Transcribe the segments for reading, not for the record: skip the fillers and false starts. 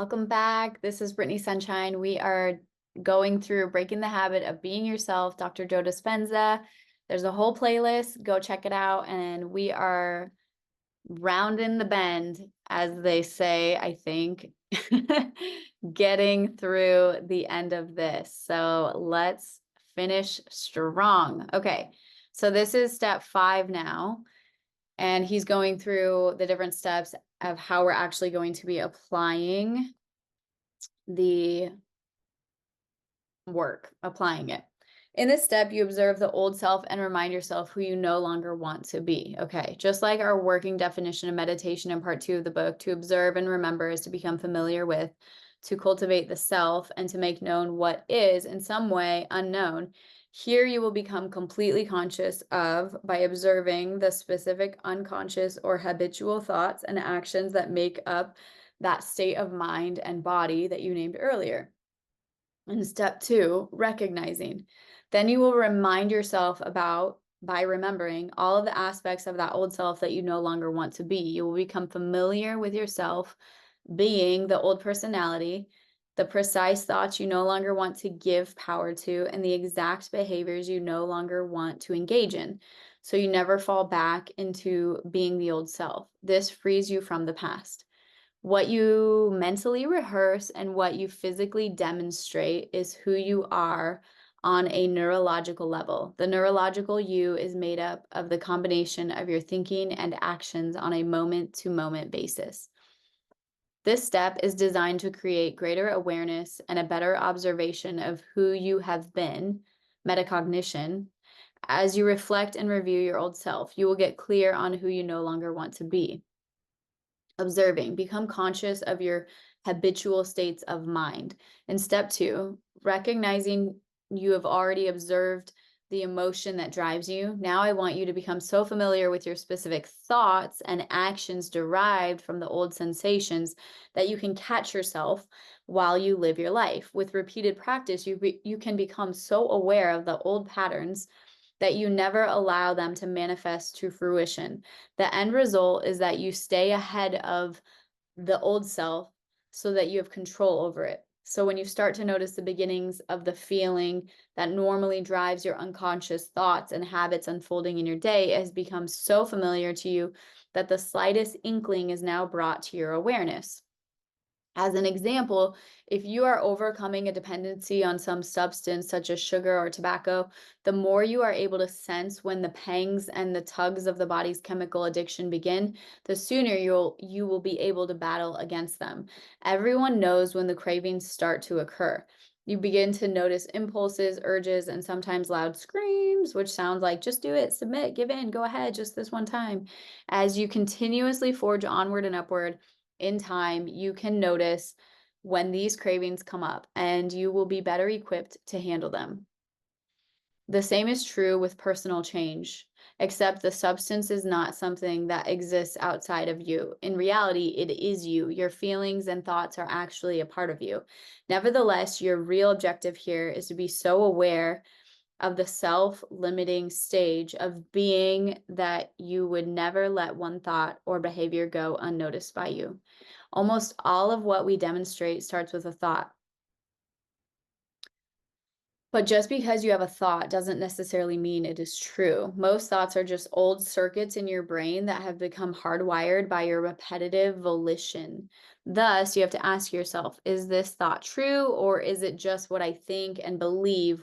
Welcome back. This is Brittany Sunshyne. We are going through Breaking the Habit of Being Yourself, Dr. Joe Dispenza. There's a whole playlist. Go check it out. And we are rounding the bend, as they say, I think, getting through the end of this. So let's finish strong. Okay, so this is step 5 now. And he's going through the different steps of how we're actually going to be applying the work, applying it. In this step, you observe the old self and remind yourself who you no longer want to be. Okay, just like our working definition of meditation in part 2 of the book, to observe and remember is to become familiar with, to cultivate the self, and to make known what is in some way unknown. Here you will become completely conscious of by observing the specific unconscious or habitual thoughts and actions that make up that state of mind and body that you named earlier. And step 2, recognizing. Then you will remind yourself about, by remembering, all of the aspects of that old self that you no longer want to be. You will become familiar with yourself being the old personality, the precise thoughts you no longer want to give power to, and the exact behaviors you no longer want to engage in. So you never fall back into being the old self. This frees you from the past. What you mentally rehearse and what you physically demonstrate is who you are on a neurological level. The neurological you is made up of the combination of your thinking and actions on a moment-to-moment basis. This step is designed to create greater awareness and a better observation of who you have been, metacognition. As you reflect and review your old self, you will get clear on who you no longer want to be. Observing, become conscious of your habitual states of mind. In step 2, recognizing you have already observed the emotion that drives you. Now I want you to become so familiar with your specific thoughts and actions derived from the old sensations that you can catch yourself while you live your life. With repeated practice, you can become so aware of the old patterns that you never allow them to manifest to fruition. The end result is that you stay ahead of the old self so that you have control over it. So when you start to notice the beginnings of the feeling that normally drives your unconscious thoughts and habits unfolding in your day, it has become so familiar to you that the slightest inkling is now brought to your awareness. As an example, if you are overcoming a dependency on some substance such as sugar or tobacco, the more you are able to sense when the pangs and the tugs of the body's chemical addiction begin, the sooner you will be able to battle against them. Everyone knows when the cravings start to occur. You begin to notice impulses, urges, and sometimes loud screams, which sounds like just do it, submit, give in, go ahead, just this one time. As you continuously forge onward and upward, in time, you can notice when these cravings come up and you will be better equipped to handle them. The same is true with personal change, except the substance is not something that exists outside of you. In reality, it is you. Your feelings and thoughts are actually a part of you. Nevertheless, your real objective here is to be so aware of the self-limiting stage of being that you would never let one thought or behavior go unnoticed by you. Almost all of what we demonstrate starts with a thought. But just because you have a thought doesn't necessarily mean it is true. Most thoughts are just old circuits in your brain that have become hardwired by your repetitive volition. Thus, you have to ask yourself, is this thought true, or is it just what I think and believe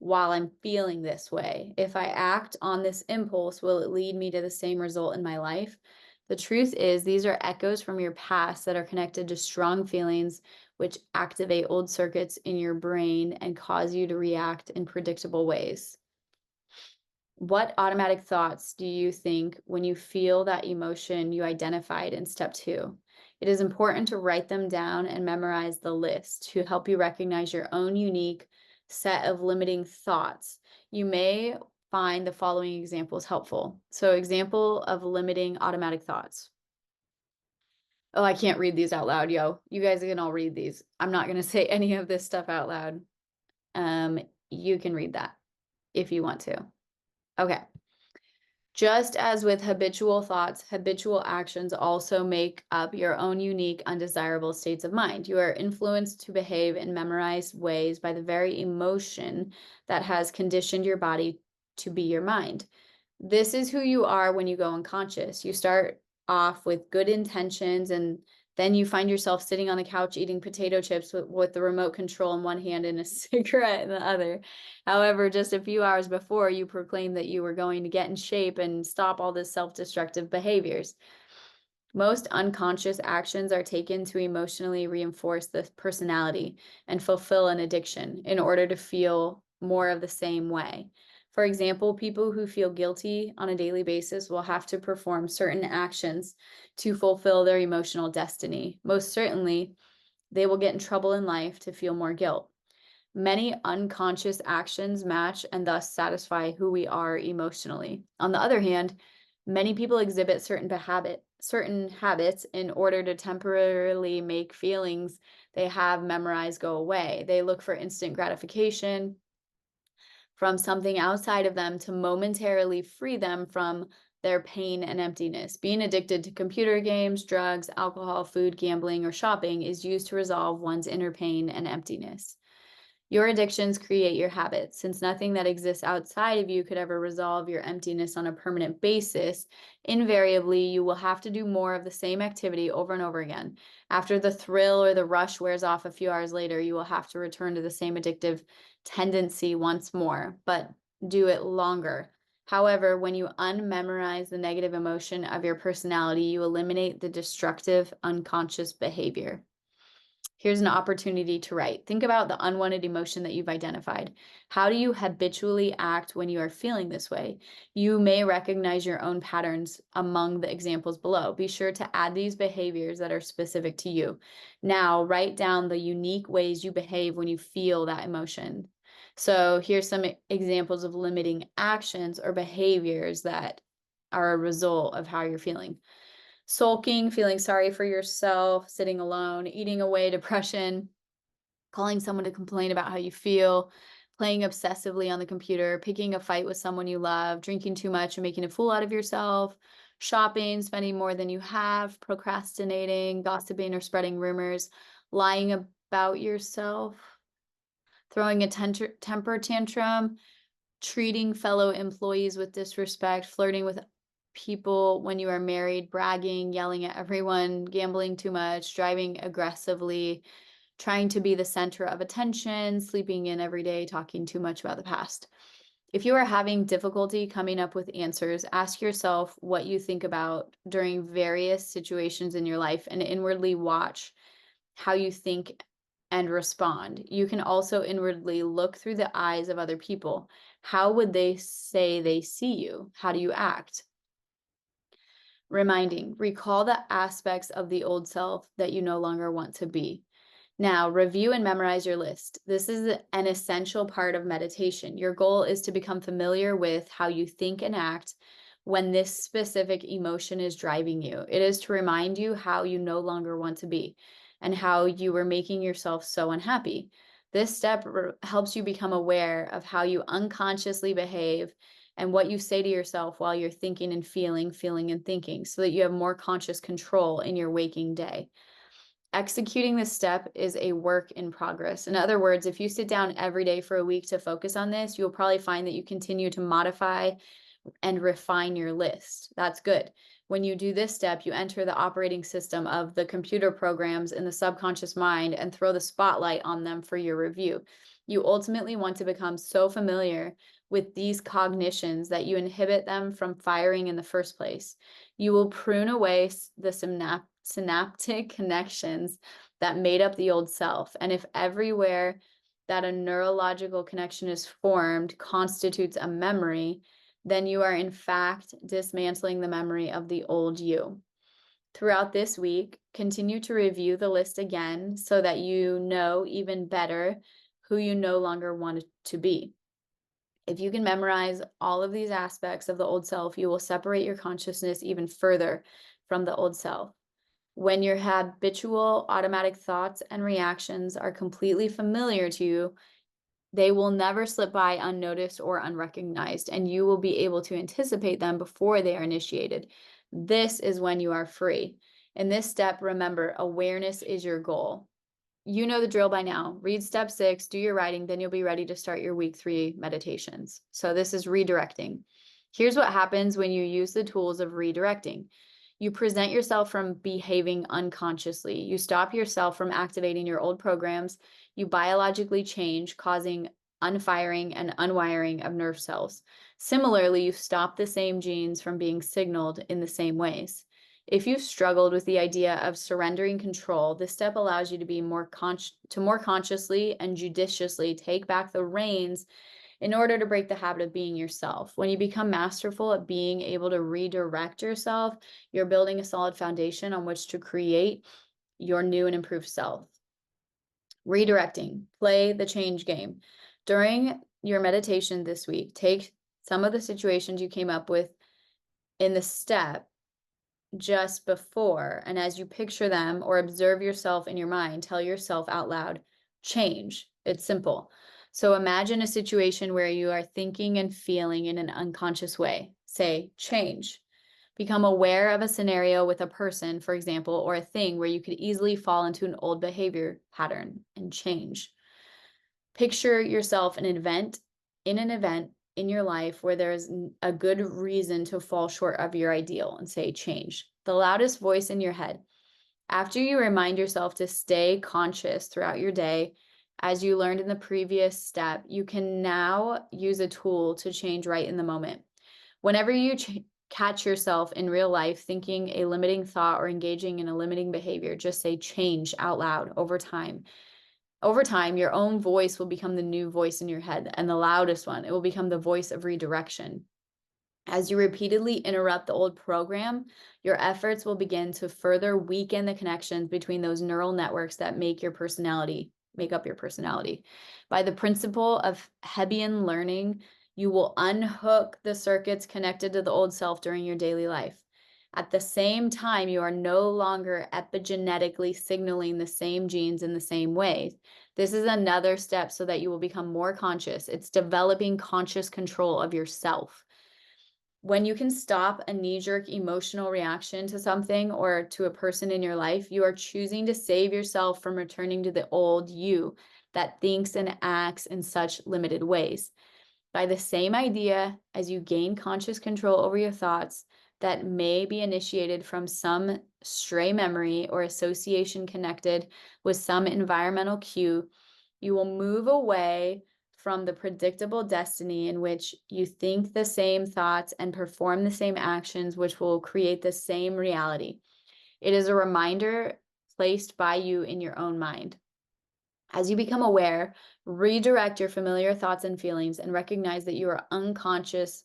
while I'm feeling this way? If I act on this impulse, will it lead me to the same result in my life? The truth is, these are echoes from your past that are connected to strong feelings which activate old circuits in your brain and cause you to react in predictable ways. What automatic thoughts do you think when you feel that emotion you identified in step 2? It is important to write them down and memorize the list to help you recognize your own unique set of limiting thoughts. You may find the following examples helpful. So, example of limiting automatic thoughts. Oh, I can't read these out loud, yo. You guys can all read these. I'm not going to say any of this stuff out loud. You can read that if you want to. Okay. Just as with habitual thoughts, habitual actions also make up your own unique, undesirable states of mind. You are influenced to behave in memorized ways by the very emotion that has conditioned your body to be your mind. This is who you are when you go unconscious. You start off with good intentions, and then you find yourself sitting on the couch eating potato chips with the remote control in one hand and a cigarette in the other. However, just a few hours before, you proclaimed that you were going to get in shape and stop all this self-destructive behaviors. Most unconscious actions are taken to emotionally reinforce the personality and fulfill an addiction in order to feel more of the same way. For example, people who feel guilty on a daily basis will have to perform certain actions to fulfill their emotional destiny. Most certainly, they will get in trouble in life to feel more guilt. Many unconscious actions match and thus satisfy who we are emotionally. On the other hand, many people exhibit certain habits in order to temporarily make feelings they have memorized go away. They look for instant gratification from something outside of them to momentarily free them from their pain and emptiness. Being addicted to computer games, drugs, alcohol, food, gambling, or shopping is used to resolve one's inner pain and emptiness. Your addictions create your habits. Since nothing that exists outside of you could ever resolve your emptiness on a permanent basis, invariably you will have to do more of the same activity over and over again. After the thrill or the rush wears off a few hours later, you will have to return to the same addictive tendency once more, but do it longer. However, when you unmemorize the negative emotion of your personality, you eliminate the destructive unconscious behavior. Here's an opportunity to write. Think about the unwanted emotion that you've identified. How do you habitually act when you are feeling this way? You may recognize your own patterns among the examples below. Be sure to add these behaviors that are specific to you. Now, write down the unique ways you behave when you feel that emotion. So here's some examples of limiting actions or behaviors that are a result of how you're feeling. Sulking, feeling sorry for yourself, sitting alone, eating away depression, calling someone to complain about how you feel, playing obsessively on the computer, picking a fight with someone you love, drinking too much and making a fool out of yourself, shopping, spending more than you have, procrastinating, gossiping or spreading rumors, lying about yourself, throwing a temper tantrum, treating fellow employees with disrespect, flirting with people when you are married, bragging, yelling at everyone, gambling too much, driving aggressively, trying to be the center of attention, sleeping in every day, talking too much about the past. If you are having difficulty coming up with answers, ask yourself what you think about during various situations in your life and inwardly watch how you think and respond. You can also inwardly look through the eyes of other people. How would they say they see you? How do you act? Reminding, recall the aspects of the old self that you no longer want to be. Now, review and memorize your list. This is an essential part of meditation. Your goal is to become familiar with how you think and act when this specific emotion is driving you. It is to remind you how you no longer want to be and how you were making yourself so unhappy. This step helps you become aware of how you unconsciously behave and what you say to yourself while you're thinking and feeling and thinking, so that you have more conscious control in your waking day. Executing this step is a work in progress. In other words, if you sit down every day for a week to focus on this, you'll probably find that you continue to modify and refine your list. That's good. When you do this step, you enter the operating system of the computer programs in the subconscious mind and throw the spotlight on them for your review. You ultimately want to become so familiar with these cognitions that you inhibit them from firing in the first place. You will prune away the synaptic connections that made up the old self. And if everywhere that a neurological connection is formed constitutes a memory, then you are in fact dismantling the memory of the old you. Throughout this week, continue to review the list again so that you know even better who you no longer want to be. If you can memorize all of these aspects of the old self, you will separate your consciousness even further from the old self. When your habitual automatic thoughts and reactions are completely familiar to you, They will never slip by unnoticed or unrecognized, and you will be able to anticipate them before they are initiated. This is when you are free. In this step, remember, awareness is your goal. You know the drill by now. Read step 6, do your writing, then you'll be ready to start your week 3 meditations. So this is redirecting. Here's what happens when you use the tools of redirecting. You present yourself from behaving unconsciously. You stop yourself from activating your old programs. You biologically change, causing unfiring and unwiring of nerve cells. Similarly, you stop the same genes from being signaled in the same ways. If you've struggled with the idea of surrendering control, this step allows you to be more consciously and judiciously take back the reins in order to break the habit of being yourself. When you become masterful at being able to redirect yourself, you're building a solid foundation on which to create your new and improved self. Redirecting, play the change game. During your meditation this week, take some of the situations you came up with in the step just before, and as you picture them or observe yourself in your mind, tell yourself out loud, change. It's simple. So imagine a situation where you are thinking and feeling in an unconscious way. Say, change. Become aware of a scenario with a person, for example, or a thing where you could easily fall into an old behavior pattern and change. Picture yourself in an event in your life where there's a good reason to fall short of your ideal, and say change. The loudest voice in your head. After you remind yourself to stay conscious throughout your day, as you learned in the previous step, you can now use a tool to change right in the moment. Whenever you catch yourself in real life thinking a limiting thought or engaging in a limiting behavior, just say change out loud. Over time, your own voice will become the new voice in your head, and the loudest one. It will become the voice of redirection. As you repeatedly interrupt the old program, your efforts will begin to further weaken the connections between those neural networks that make up your personality. By the principle of Hebbian learning, you will unhook the circuits connected to the old self during your daily life. At the same time, you are no longer epigenetically signaling the same genes in the same way. This is another step so that you will become more conscious. It's developing conscious control of yourself. When you can stop a knee-jerk emotional reaction to something or to a person in your life, you are choosing to save yourself from returning to the old you that thinks and acts in such limited ways. By the same idea, as you gain conscious control over your thoughts that may be initiated from some stray memory or association connected with some environmental cue, you will move away from the predictable destiny in which you think the same thoughts and perform the same actions, which will create the same reality. It is a reminder placed by you in your own mind. As you become aware, redirect your familiar thoughts and feelings and recognize that your unconscious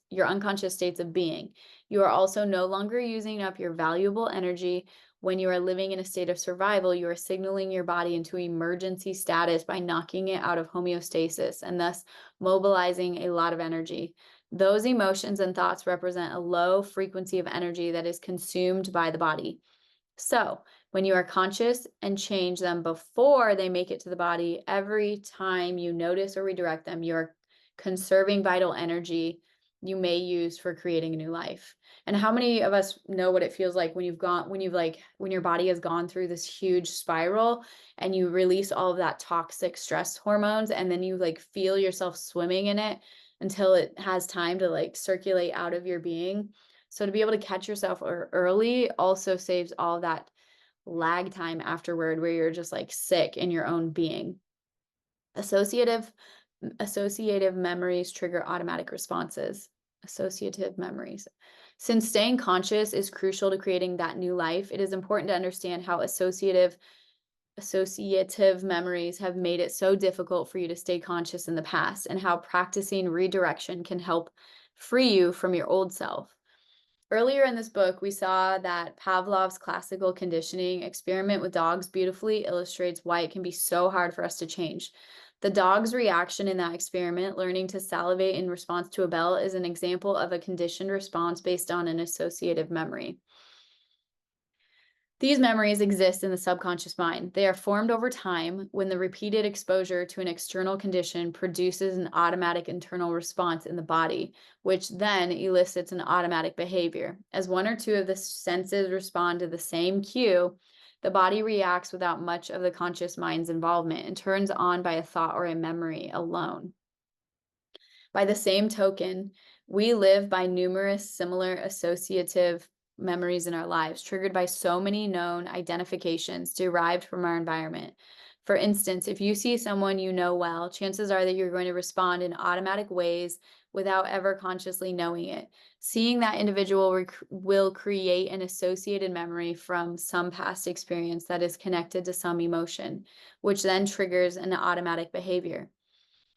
states of being. You are also no longer using up your valuable energy. When you are living in a state of survival, you are signaling your body into emergency status by knocking it out of homeostasis and thus mobilizing a lot of energy. Those emotions and thoughts represent a low frequency of energy that is consumed by the body. So, when you are conscious and change them before they make it to the body, every time you notice or redirect them, you're conserving vital energy you may use for creating a new life. And how many of us know what it feels like when your body has gone through this huge spiral and you release all of that toxic stress hormones, and then you feel yourself swimming in it until it has time to circulate out of your being. So to be able to catch yourself early also saves all that lag time afterward where you're just sick in your own being. Associative memories trigger automatic responses. Associative memories. Since staying conscious is crucial to creating that new life, it is important to understand how associative memories have made it so difficult for you to stay conscious in the past, and how practicing redirection can help free you from your old self. Earlier in this book, we saw that Pavlov's classical conditioning experiment with dogs beautifully illustrates why it can be so hard for us to change. The dog's reaction in that experiment, learning to salivate in response to a bell, is an example of a conditioned response based on an associative memory. These memories exist in the subconscious mind. They are formed over time when the repeated exposure to an external condition produces an automatic internal response in the body, which then elicits an automatic behavior. As one or two of the senses respond to the same cue, the body reacts without much of the conscious mind's involvement and turns on by a thought or a memory alone. By the same token, we live by numerous similar associative memories in our lives, triggered by so many known identifications derived from our environment. For instance, if you see someone you know well, chances are that you're going to respond in automatic ways without ever consciously knowing it. Seeing that individual will create an associated memory from some past experience that is connected to some emotion, which then triggers an automatic behavior.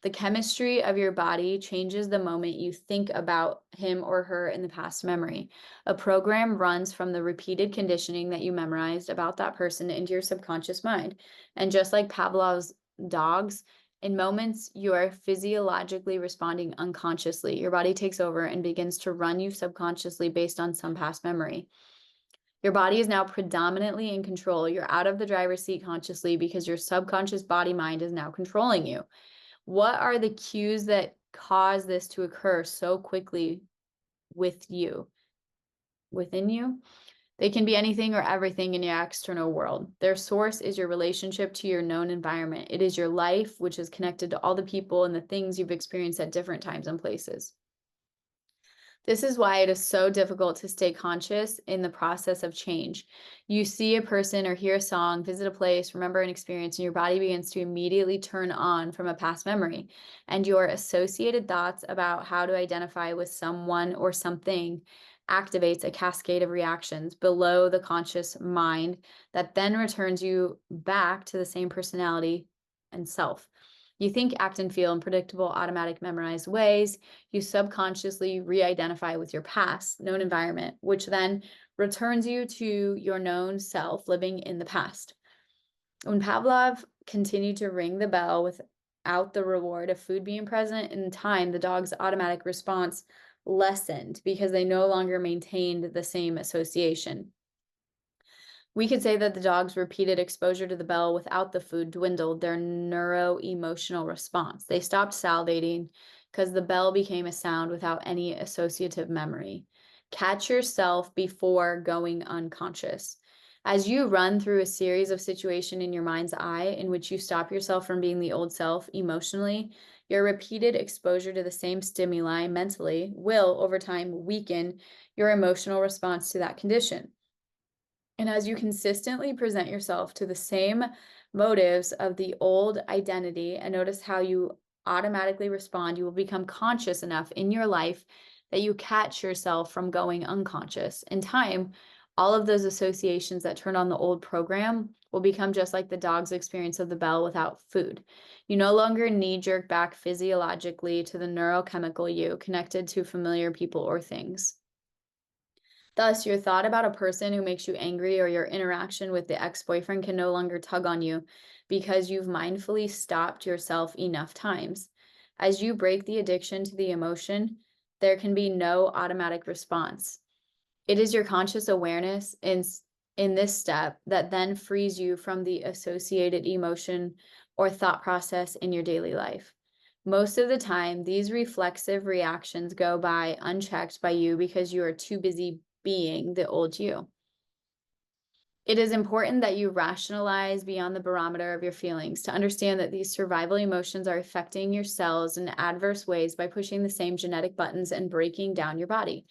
The chemistry of your body changes the moment you think about him or her in the past memory. A program runs from the repeated conditioning that you memorized about that person into your subconscious mind. And just like Pavlov's dogs, in moments you are physiologically responding unconsciously. Your body takes over and begins to run you subconsciously based on some past memory. Your body is now predominantly in control. You're out of the driver's seat consciously because your subconscious body mind is now controlling you. What are the cues that cause this to occur so quickly within you? They can be anything or everything in your external world. Their source is your relationship to your known environment. It is your life, which is connected to all the people and the things you've experienced at different times and places. This is why it is so difficult to stay conscious in the process of change. You see a person or hear a song, visit a place, remember an experience, and your body begins to immediately turn on from a past memory. And your associated thoughts about how to identify with someone or something activates a cascade of reactions below the conscious mind that then returns you back to the same personality and self. You think, act, and feel in predictable, automatic, memorized ways. You subconsciously re-identify with your past known environment, which then returns you to your known self living in the past. When Pavlov continued to ring the bell without the reward of food being present, in time, the dog's automatic response lessened because they no longer maintained the same association. We could say that the dog's repeated exposure to the bell without the food dwindled their neuro-emotional response. They stopped salivating because the bell became a sound without any associative memory. Catch yourself before going unconscious. As you run through a series of situations in your mind's eye in which you stop yourself from being the old self emotionally, your repeated exposure to the same stimuli mentally will, over time, weaken your emotional response to that condition. And as you consistently present yourself to the same motives of the old identity and notice how you automatically respond, you will become conscious enough in your life that you catch yourself from going unconscious. In time, all of those associations that turn on the old program will become just like the dog's experience of the bell without food. You no longer knee-jerk back physiologically to the neurochemical you connected to familiar people or things. Thus, your thought about a person who makes you angry or your interaction with the ex-boyfriend can no longer tug on you because you've mindfully stopped yourself enough times. As you break the addiction to the emotion, there can be no automatic response. It is your conscious awareness in this step that then frees you from the associated emotion or thought process in your daily life. Most of the time, these reflexive reactions go by unchecked by you because you are too busy being the old you. It is important that you rationalize beyond the barometer of your feelings to understand that these survival emotions are affecting your cells in adverse ways by pushing the same genetic buttons and breaking down your body.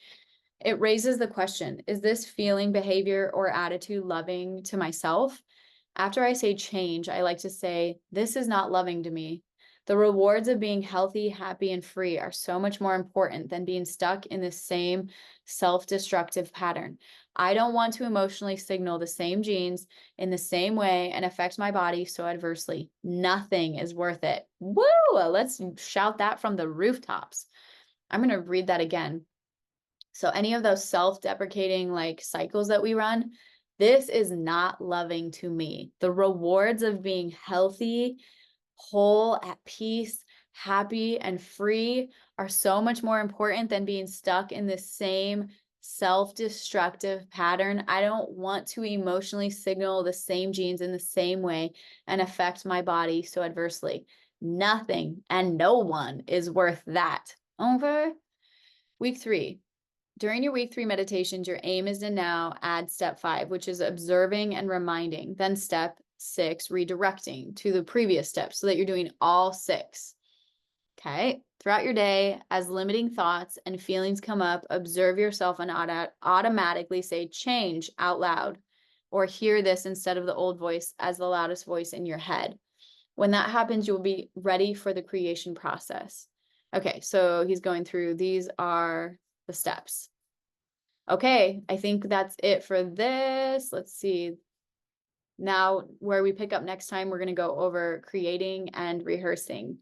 It raises the question, is this feeling, behavior, or attitude loving to myself? After I say change, I like to say, this is not loving to me. The rewards of being healthy, happy, and free are so much more important than being stuck in the same self-destructive pattern. I don't want to emotionally signal the same genes in the same way and affect my body so adversely. Nothing is worth it. Woo! Let's shout that from the rooftops. I'm going to read that again. So any of those self-deprecating like cycles that we run, this is not loving to me. The rewards of being healthy, whole, at peace, happy, and free are so much more important than being stuck in the same self-destructive pattern. I don't want to emotionally signal the same genes in the same way and affect my body so adversely. Nothing and no one is worth that. Okay. Week 3. During your week 3 meditations, your aim is to now add step 5, which is observing and reminding. Then step 6, redirecting to the previous step so that you're doing all 6. Okay. Throughout your day, as limiting thoughts and feelings come up, observe yourself and automatically say change out loud, or hear this instead of the old voice as the loudest voice in your head. When that happens, you'll be ready for the creation process. Okay, so he's going through, these are the steps. Okay, I think that's it for this. Let's see. Now, where we pick up next time, we're going to go over creating and rehearsing.